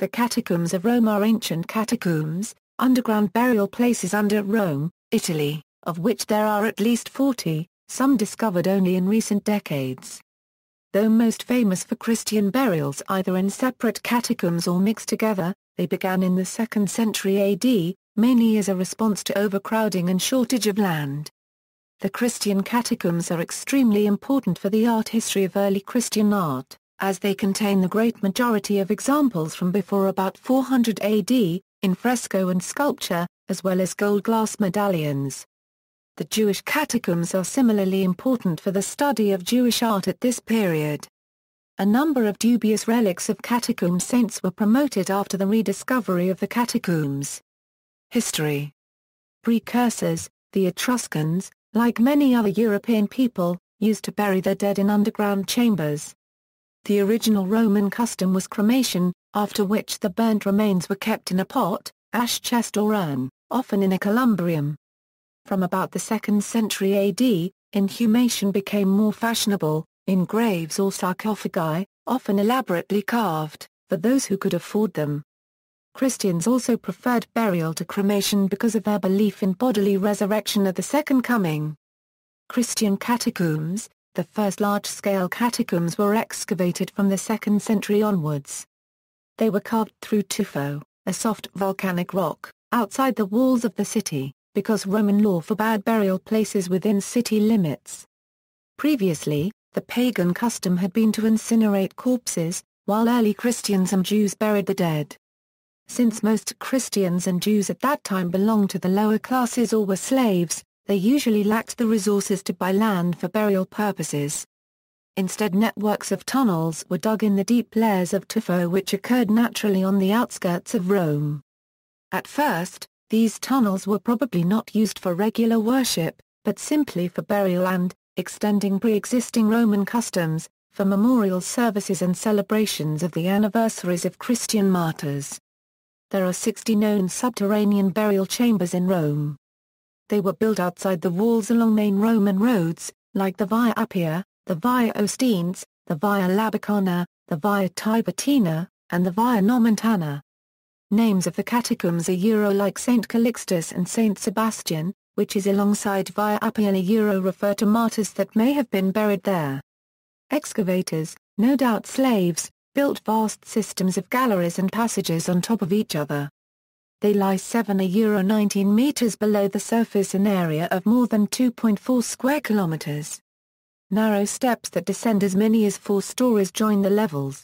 The Catacombs of Rome are ancient catacombs, underground burial places under Rome, Italy, of which there are at least 40, some discovered only in recent decades. Though most famous for Christian burials either in separate catacombs or mixed together, they began in the 2nd century AD, mainly as a response to overcrowding and shortage of land. The Christian catacombs are extremely important for the art history of early Christian art, as they contain the great majority of examples from before about 400 AD, in fresco and sculpture, as well as gold glass medallions. The Jewish catacombs are similarly important for the study of Jewish art at this period. A number of dubious relics of catacomb saints were promoted after the rediscovery of the catacombs. History. Precursors, the Etruscans, like many other European people, used to bury their dead in underground chambers. The original Roman custom was cremation, after which the burnt remains were kept in a pot, ash chest or urn, often in a columbarium. From about the 2nd century AD, inhumation became more fashionable, in graves or sarcophagi, often elaborately carved, for those who could afford them. Christians also preferred burial to cremation because of their belief in bodily resurrection at the Second Coming. Christian catacombs, the first large-scale catacombs were excavated from the 2nd century onwards. They were carved through tuffo, a soft volcanic rock, outside the walls of the city, because Roman law forbade burial places within city limits. Previously, the pagan custom had been to incinerate corpses, while early Christians and Jews buried the dead. Since most Christians and Jews at that time belonged to the lower classes or were slaves, they usually lacked the resources to buy land for burial purposes. Instead, networks of tunnels were dug in the deep layers of tuffo which occurred naturally on the outskirts of Rome. At first, these tunnels were probably not used for regular worship, but simply for burial and, extending pre-existing Roman customs, for memorial services and celebrations of the anniversaries of Christian martyrs. There are 60 known subterranean burial chambers in Rome. They were built outside the walls along main Roman roads, like the Via Appia, the Via Ostines, the Via Labicana, the Via Tiburtina, and the Via Nomentana. Names of the catacombs are like St. Calixtus and St. Sebastian, which is alongside Via Appia refer to martyrs that may have been buried there. Excavators, no doubt slaves, built vast systems of galleries and passages on top of each other. They lie 19 meters below the surface, an area of more than 2.4 square kilometers. Narrow steps that descend as many as 4 stories join the levels.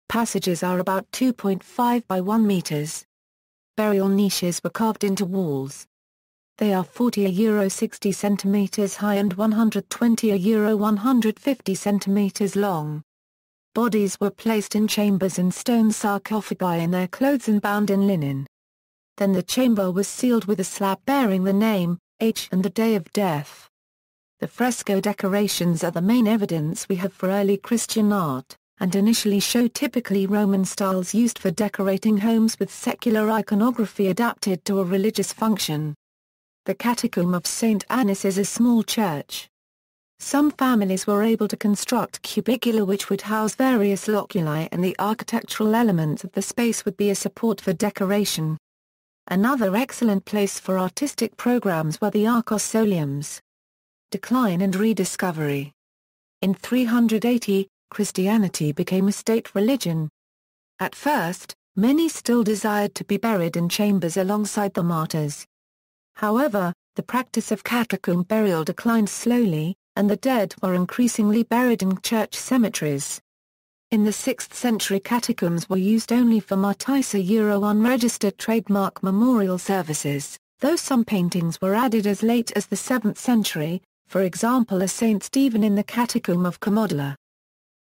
Passages are about 2.5 by 1 meters. Burial niches were carved into walls. They are 60 centimeters high and 150 centimeters long. Bodies were placed in chambers in stone sarcophagi in their clothes and bound in linen. Then the chamber was sealed with a slab bearing the name, age and the day of death. The fresco decorations are the main evidence we have for early Christian art, and initially show typically Roman styles used for decorating homes with secular iconography adapted to a religious function. The Catacomb of St Annis is a small church. Some families were able to construct cubicula which would house various loculi, and the architectural elements of the space would be a support for decoration. Another excellent place for artistic programs were the Mausoleums. Decline and rediscovery. In 380, Christianity became a state religion. At first, many still desired to be buried in chambers alongside the martyrs. However, the practice of catacomb burial declined slowly, and the dead were increasingly buried in church cemeteries. In the 6th century, catacombs were used only for martyrs, unregistered trademark memorial services, though some paintings were added as late as the 7th century, for example a St. Stephen in the Catacomb of Camodla.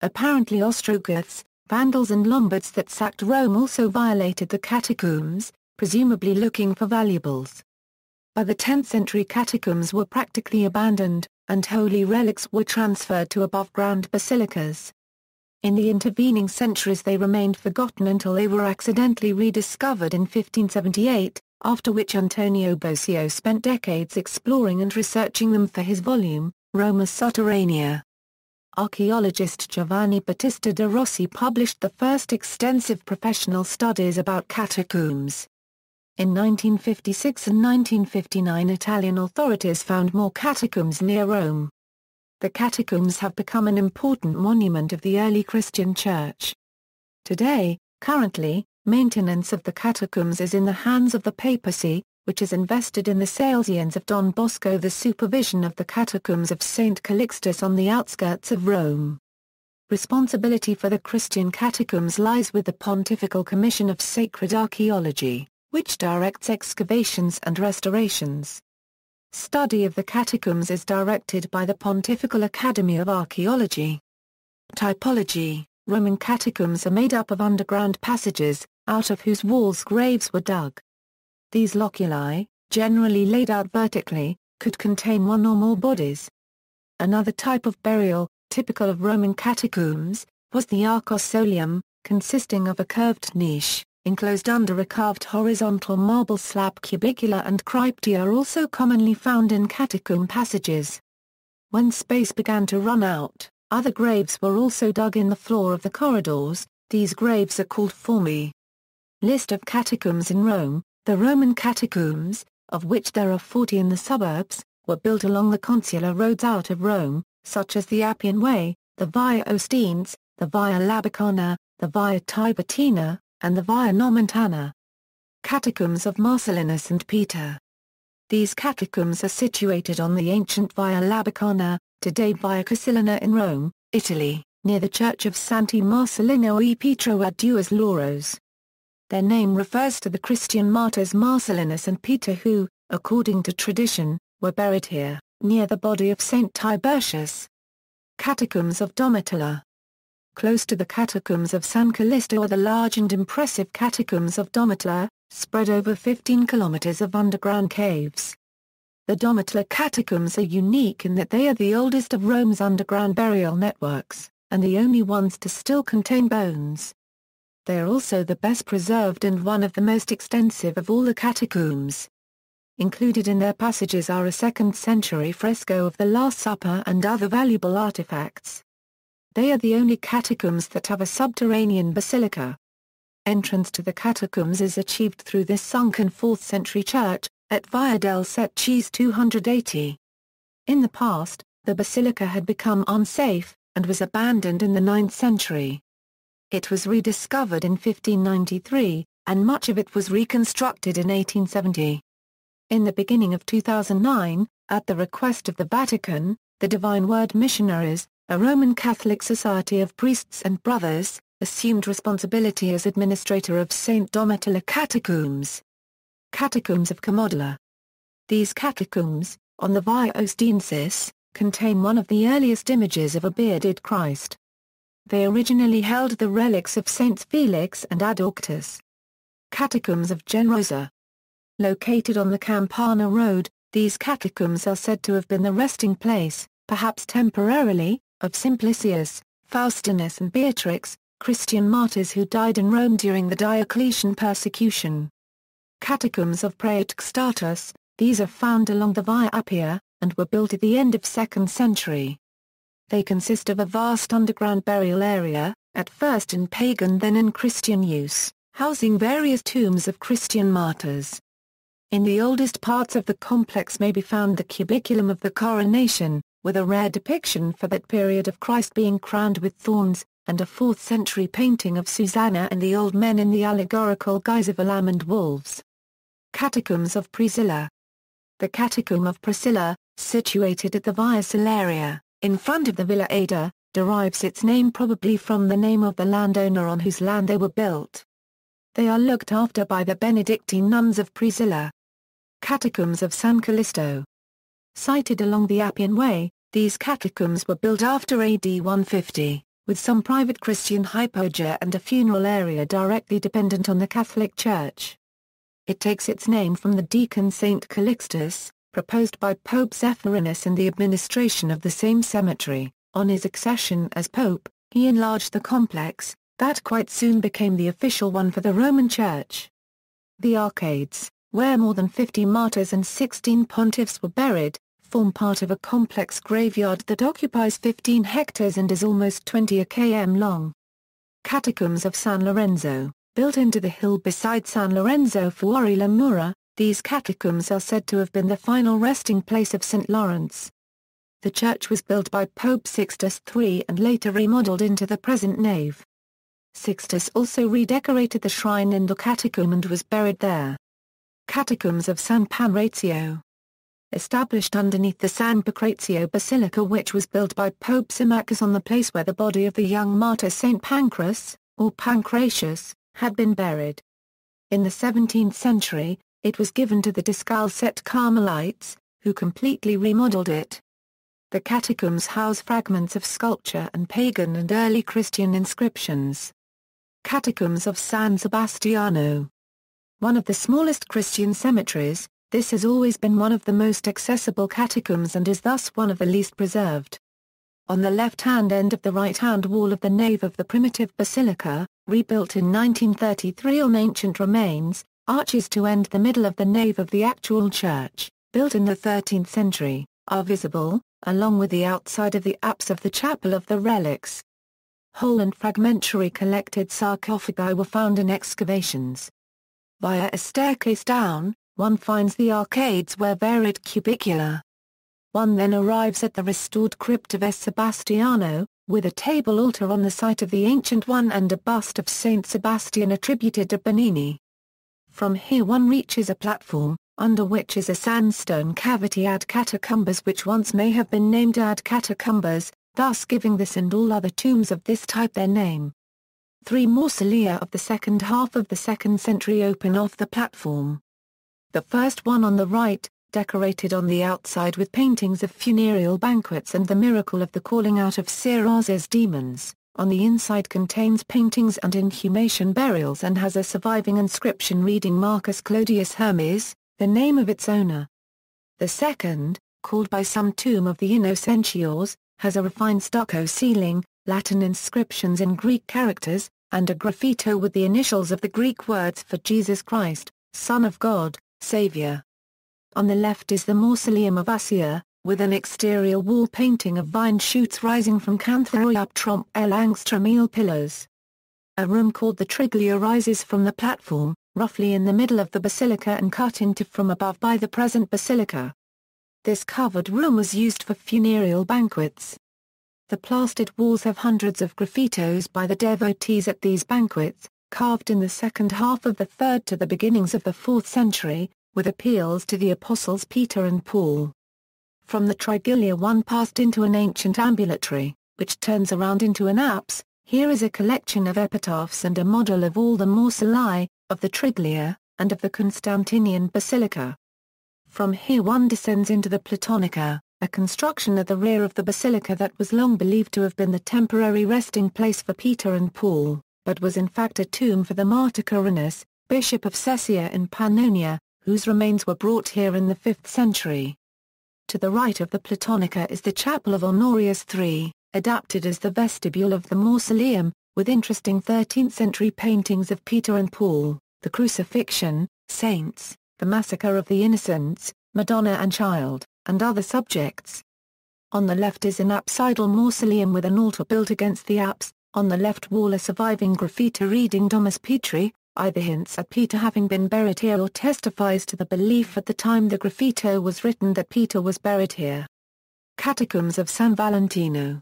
Apparently Ostrogoths, Vandals and Lombards that sacked Rome also violated the catacombs, presumably looking for valuables. By the 10th century, catacombs were practically abandoned, and holy relics were transferred to above-ground basilicas. In the intervening centuries they remained forgotten until they were accidentally rediscovered in 1578, after which Antonio Bosio spent decades exploring and researching them for his volume, Roma Subterranea. archaeologist Giovanni Battista de Rossi published the first extensive professional studies about catacombs. In 1956 and 1959 Italian authorities found more catacombs near Rome. The catacombs have become an important monument of the early Christian Church. Today, currently, maintenance of the catacombs is in the hands of the papacy, which is invested in the Salesians of Don Bosco. The supervision of the Catacombs of St. Calixtus on the outskirts of Rome. Responsibility for the Christian catacombs lies with the Pontifical Commission of Sacred Archaeology, which directs excavations and restorations. Study of the catacombs is directed by the Pontifical Academy of Archaeology. Typology. Roman catacombs are made up of underground passages, out of whose walls graves were dug. These loculi, generally laid out vertically, could contain one or more bodies. Another type of burial, typical of Roman catacombs, was the Mausoleum, consisting of a curved niche, enclosed under a carved horizontal marble slab. Cubicula and crypta are also commonly found in catacomb passages. When space began to run out, other graves were also dug in the floor of the corridors. These graves are called formi. List of catacombs in Rome. The Roman catacombs, of which there are 40 in the suburbs, were built along the consular roads out of Rome, such as the Appian Way, the Via Ostines, the Via Labicana, the Via Tiburtina, and the Via Nomentana. Catacombs of Marcellinus and Peter. These catacombs are situated on the ancient Via Labicana, today Via Casilina in Rome, Italy, near the church of Santi Marcellino e Pietro ad Duas Lauros. Their name refers to the Christian martyrs Marcellinus and Peter who, according to tradition, were buried here, near the body of Saint Tiburtius. Catacombs of Domitilla. Close to the Catacombs of San Callisto are the large and impressive Catacombs of Domitilla, spread over 15 kilometers of underground caves. The Domitilla catacombs are unique in that they are the oldest of Rome's underground burial networks, and the only ones to still contain bones. They are also the best preserved and one of the most extensive of all the catacombs. Included in their passages are a 2nd century fresco of the Last Supper and other valuable artifacts. They are the only catacombs that have a subterranean basilica. Entrance to the catacombs is achieved through this sunken 4th century church, at Via del Setcis 280. In the past, the basilica had become unsafe, and was abandoned in the 9th century. It was rediscovered in 1593, and much of it was reconstructed in 1870. In the beginning of 2009, at the request of the Vatican, the Divine Word Missionaries, a Roman Catholic society of priests and brothers, assumed responsibility as administrator of St. Domitilla catacombs. Catacombs of Camodilla. These catacombs, on the Via Ostiensis, contain one of the earliest images of a bearded Christ. They originally held the relics of Saints Felix and Adauctus. Catacombs of Generosa. Located on the Campana Road, these catacombs are said to have been the resting place, perhaps temporarily, of Simplicius, Faustinus and Beatrix, Christian martyrs who died in Rome during the Diocletian persecution. Catacombs of Praetextatus. These are found along the Via Appia, and were built at the end of 2nd century. They consist of a vast underground burial area, at first in pagan then in Christian use, housing various tombs of Christian martyrs. In the oldest parts of the complex may be found the cubiculum of the Coronation, with a rare depiction for that period of Christ being crowned with thorns, and a 4th century painting of Susanna and the old men in the allegorical guise of a lamb and wolves. Catacombs of Priscilla. The Catacomb of Priscilla, situated at the Via Salaria, in front of the Villa Ada, derives its name probably from the name of the landowner on whose land they were built. They are looked after by the Benedictine nuns of Priscilla. Catacombs of San Callisto. Sited along the Appian Way, these catacombs were built after AD 150, with some private Christian hypogeum and a funeral area directly dependent on the Catholic Church. It takes its name from the deacon Saint Calixtus, proposed by Pope Zephyrinus in the administration of the same cemetery. On his accession as pope, he enlarged the complex, that quite soon became the official one for the Roman Church. The arcades, where more than 50 martyrs and 16 pontiffs were buried, form part of a complex graveyard that occupies 15 hectares and is almost 20 km long. Catacombs of San Lorenzo, built into the hill beside San Lorenzo fuori la Mura, these catacombs are said to have been the final resting place of St. Lawrence. The church was built by Pope Sixtus III and later remodeled into the present nave. Sixtus also redecorated the shrine in the catacomb and was buried there. Catacombs of San Pancrazio. Established underneath the San Pancrazio Basilica, which was built by Pope Symmachus on the place where the body of the young martyr Saint Pancras, or Pancratius, had been buried. In the 17th century, it was given to the Discalcet Carmelites, who completely remodeled it. The catacombs house fragments of sculpture and pagan and early Christian inscriptions. Catacombs of San Sebastiano. One of the smallest Christian cemeteries, this has always been one of the most accessible catacombs and is thus one of the least preserved. On the left-hand end of the right-hand wall of the nave of the primitive basilica, rebuilt in 1933 on ancient remains, arches to end the middle of the nave of the actual church, built in the 13th century, are visible, along with the outside of the apse of the chapel of the relics. Whole and fragmentary collected sarcophagi were found in excavations. Via a staircase down, one finds the arcades where varied cubicula. One then arrives at the restored crypt of S. Sebastiano, with a table altar on the site of the ancient one and a bust of Saint Sebastian attributed to Bernini. From here one reaches a platform, under which is a sandstone cavity ad catacombs which once may have been named ad catacombs, thus giving this and all other tombs of this type their name. 3 mausolea of the second half of the 2nd century open off the platform. The first one on the right, decorated on the outside with paintings of funereal banquets and the miracle of the calling out of Seer as demons, on the inside contains paintings and inhumation burials and has a surviving inscription reading Marcus Clodius Hermes, the name of its owner. The second, called by some Tomb of the Innocentiores, has a refined stucco ceiling, Latin inscriptions in Greek characters, and a graffito with the initials of the Greek words for Jesus Christ, Son of God, Savior. On the left is the Mausoleum of Seer, with an exterior wall painting of vine shoots rising from Cantharoi up Trompe l'Angstrom pillars. A room called the Triglia rises from the platform, roughly in the middle of the basilica and cut into from above by the present basilica. This covered room was used for funereal banquets. The plastered walls have hundreds of graffitos by the devotees at these banquets, carved in the second half of the 3rd to the beginnings of the 4th century, with appeals to the apostles Peter and Paul. From the Triglia one passed into an ancient ambulatory, which turns around into an apse. Here is a collection of epitaphs and a model of all the mausolei, of the Triglia, and of the Constantinian Basilica. From here one descends into the Platonica, a construction at the rear of the basilica that was long believed to have been the temporary resting place for Peter and Paul, but was in fact a tomb for the martyr Carinus, bishop of Sesia in Pannonia, whose remains were brought here in the 5th century. To the right of the Platonica is the Chapel of Honorius III, adapted as the vestibule of the Mausoleum, with interesting 13th-century paintings of Peter and Paul, the Crucifixion, Saints, the Massacre of the Innocents, Madonna and Child, and other subjects. On the left is an apsidal mausoleum with an altar built against the apse, on the left wall a surviving graffiti reading Domus Petri, either hints at Peter having been buried here or testifies to the belief at the time the graffito was written that Peter was buried here. Catacombs of San Valentino.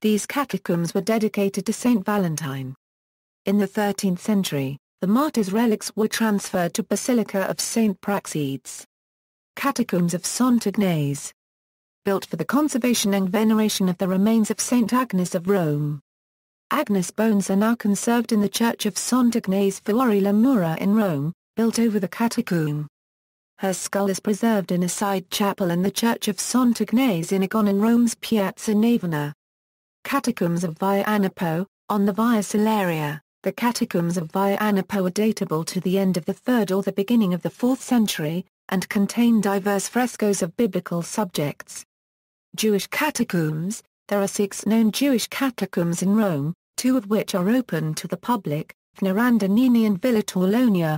These catacombs were dedicated to Saint Valentine. In the 13th century, the martyr's relics were transferred to Basilica of Saint Praxedes. Catacombs of St Agnes. Built for the conservation and veneration of the remains of Saint Agnes of Rome. Agnes' bones are now conserved in the Church of St Agnes fuori la Mura in Rome, built over the catacomb. Her skull is preserved in a side chapel in the Church of St Agnes in Agon in Rome's Piazza Navona. Catacombs of Via Anipo, on the Via Salaria. The catacombs of Via Anipo are datable to the end of the 3rd or the beginning of the 4th century, and contain diverse frescoes of biblical subjects. Jewish catacombs. There are 6 known Jewish catacombs in Rome, 2 of which are open to the public, Fnerandinini and Villa Torlonia.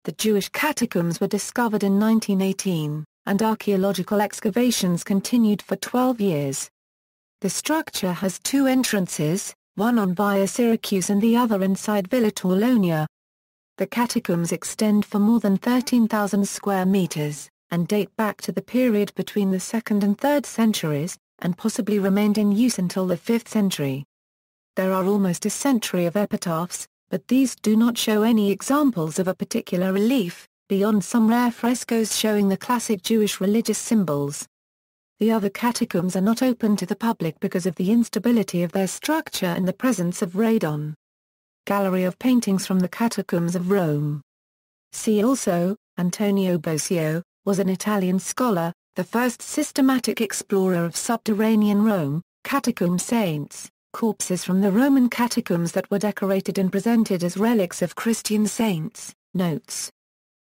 The Jewish catacombs were discovered in 1918. and archaeological excavations continued for 12 years. The structure has two entrances, one on Via Syracuse and the other inside Villa Torlonia. The catacombs extend for more than 13,000 square meters, and date back to the period between the 2nd and 3rd centuries, and possibly remained in use until the 5th century. There are almost a century of epitaphs, but these do not show any examples of a particular relief, beyond some rare frescoes showing the classic Jewish religious symbols. The other catacombs are not open to the public because of the instability of their structure and the presence of radon. Gallery of paintings from the Catacombs of Rome. See also, Antonio Bosio, was an Italian scholar, the first systematic explorer of subterranean Rome. Catacomb saints, corpses from the Roman catacombs that were decorated and presented as relics of Christian saints. Notes.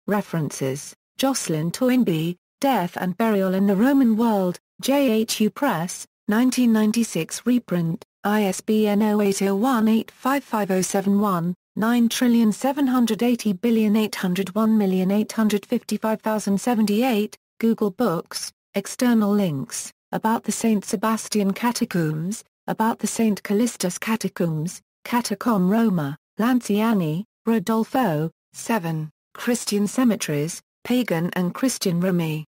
References: Jocelyn Toynbee, Death and Burial in the Roman World, JHU Press, 1996 reprint, ISBN 0801855071, 9780801855078, Google Books, external links, about the St. Sebastian Catacombs, about the St. Callistus Catacombs, Catacomb Roma, Lanciani, Rodolfo, 7, Christian Cemeteries, Pagan and Christian Rome.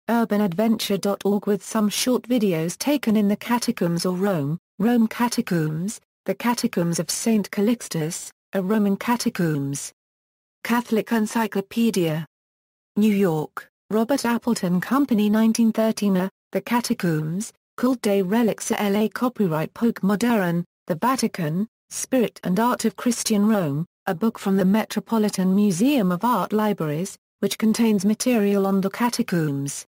UrbanAdventure.org with some short videos taken in the Catacombs of Rome, Rome Catacombs, the Catacombs of St. Calixtus, a Roman Catacombs. Catholic Encyclopedia. New York, Robert Appleton Company 1913. The Catacombs, Culte des Reliques à la Copyright Poke Moderne, The Vatican, Spirit and Art of Christian Rome, a book from the Metropolitan Museum of Art Libraries, which contains material on the catacombs.